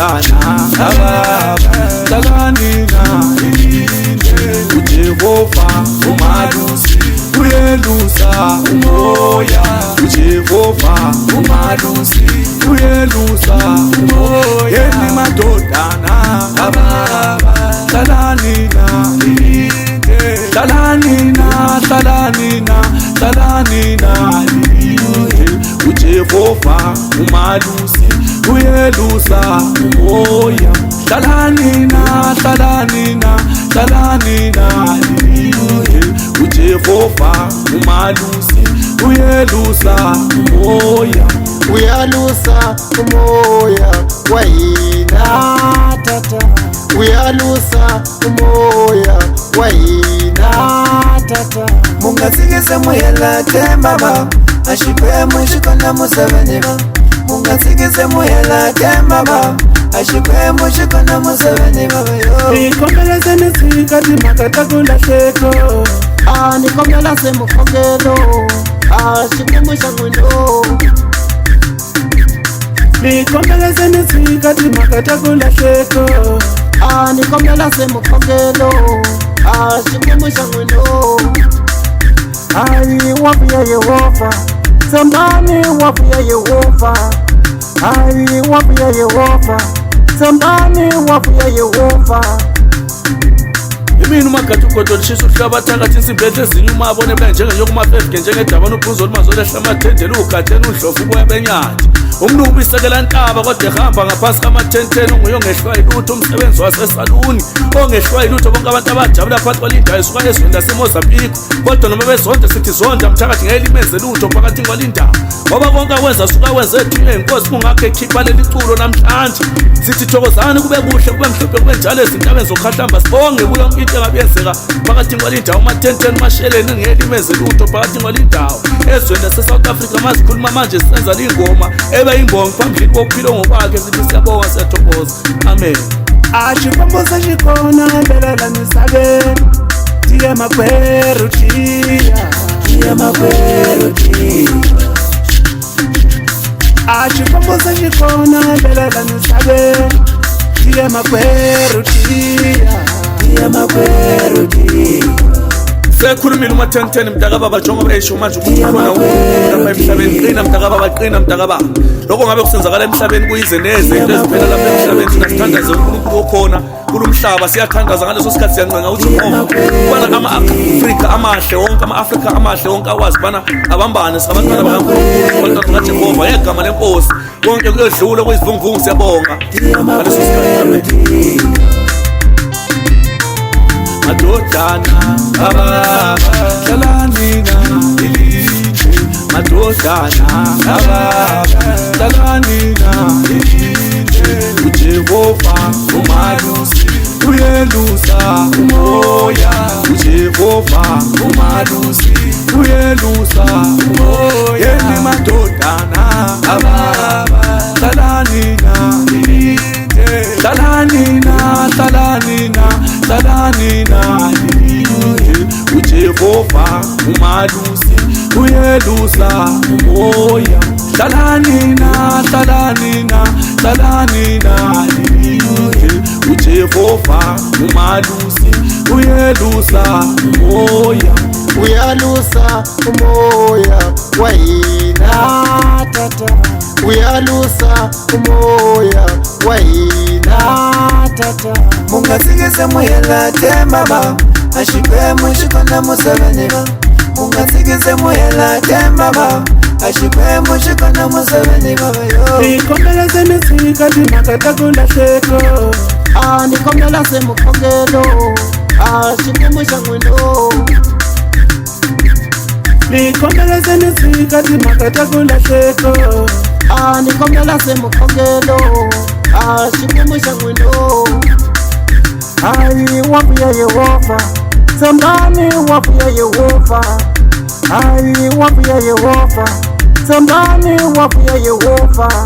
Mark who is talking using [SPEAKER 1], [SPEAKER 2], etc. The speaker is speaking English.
[SPEAKER 1] madodana hlalani nalinde uJehova umalusi uyelusa umoya uJehova umalusi uyelusa umoya yeni madodana hlalani nalinde hlalani nalinde uJehova umalusi uyelusa umoya hlalani nalinde uJehova umalusi uyelusa umoya
[SPEAKER 2] uyalusa umoya wayina tata uyalusa umoya wayina tata mungasikise muyela tembaba ashipwe mushikona museveniba mungasikise muyela tembaba ashipwe mushikona museveniba yo
[SPEAKER 1] nikombeleze nisikati makatakulasheko
[SPEAKER 2] nikombeleze mukogelo ashipwe mushangwino
[SPEAKER 1] nikombeleze nisikati makatakulasheko
[SPEAKER 2] nikombeleze mukogelo ashipwe mushangwino Ai wafu ya Yehova Sambani wafu ya Yehova Ai wafu ya Yehova Sambani wafu ya Yehova
[SPEAKER 1] Imini makatukoto lishisu hlabathakathi isibhethe zinyuma abone bla njengenyokuma-5 njengedaba nophuzo olumazola hlamathende lukatheni udlofu uboya benyathi umntu ubisekela ntaba kodwa ehamba ngaphasi kama-10 unguye ongehlwa yilutho umsebenzi wasesaluni ongehlwa yilutho bonke abantu abajabula phakathi kwalindawo isuka ezweni lasemozambique kodwa noma bezonde sithi zonda mthakathi ngelimenze lutho phakathi kwalindawo ngoba konke akwenza suka wenze ethunywe inkosi kungakho ekhipha leli culo namhlanje sithi thokozani kube kuhle kube mhlophe kube njalo ezintabeni zokhahlamba sibonge kuyo yonke into engabiyenzeka phakathi kwalindawo ama-10 masheleni ngelimenze lutho phakathi kwalindawo ezweni lase-South Africa masikhuluma manje sisenza lingoma ebe imbongo phambili kokuphila ngokwakhe sithi siyabonga siyathokoza amen
[SPEAKER 3] Ashipombosa shikona belela nisabeni Tia makweru tia Ashipombosa shikona belela nisabeni Tia makweru tia
[SPEAKER 1] sekhulumile uma-10 mntakababa jonga besho manje ukuthi khona lapha emhlabeni qina mntakababa qina mntakababa lokho ngabe kusenzakala emhlabeni kuyize neze into eziphela lapha emhlabeni thina sithandaze uNkulunkulu okhona kulo mhlaba siyathandaza ngaleso sikhathi siyancenga uJehova ubana ama-Afrika amahle wonke ama-Afrika amahle wonke akwazi bana abambane sabantwana bakaNkulunkulu abantwana kaJehova ngegama lenkosi konke kuyodlula kuyizivunguvungu siyabonga ngaleso sikhathi amen madodana hlalani nalinde madodana hlalani nalinde uJehova umalusi uyelusa umoya uJehova umalusi uyelusa umoya yeni madodana hlalani nalinde hlalani nalinde uJehova umalusi uyelusa umoya hlalani nalinde uJehova umalusi uyelusa umoya
[SPEAKER 2] uyalusa umoya wayina tata uyalusa umoya wayina tata mungasikise muyela tembaba ashipwe mushikona museveniba mungasikise muyela tembaba ashipwe mushikona museveniba yo
[SPEAKER 3] Nikombeleze nisikati makatakulasheko
[SPEAKER 2] nikombeleze mukogelo ashipwe mushangwino
[SPEAKER 3] Nikombeleze nisikati makatakulasheko
[SPEAKER 2] nikombeleze mukogelo ashipwe mushangwino Ai wafu ya Yehova Sambani wafu ya Yehova Ai wafu ya Yehova Sambani wafu ya Yehova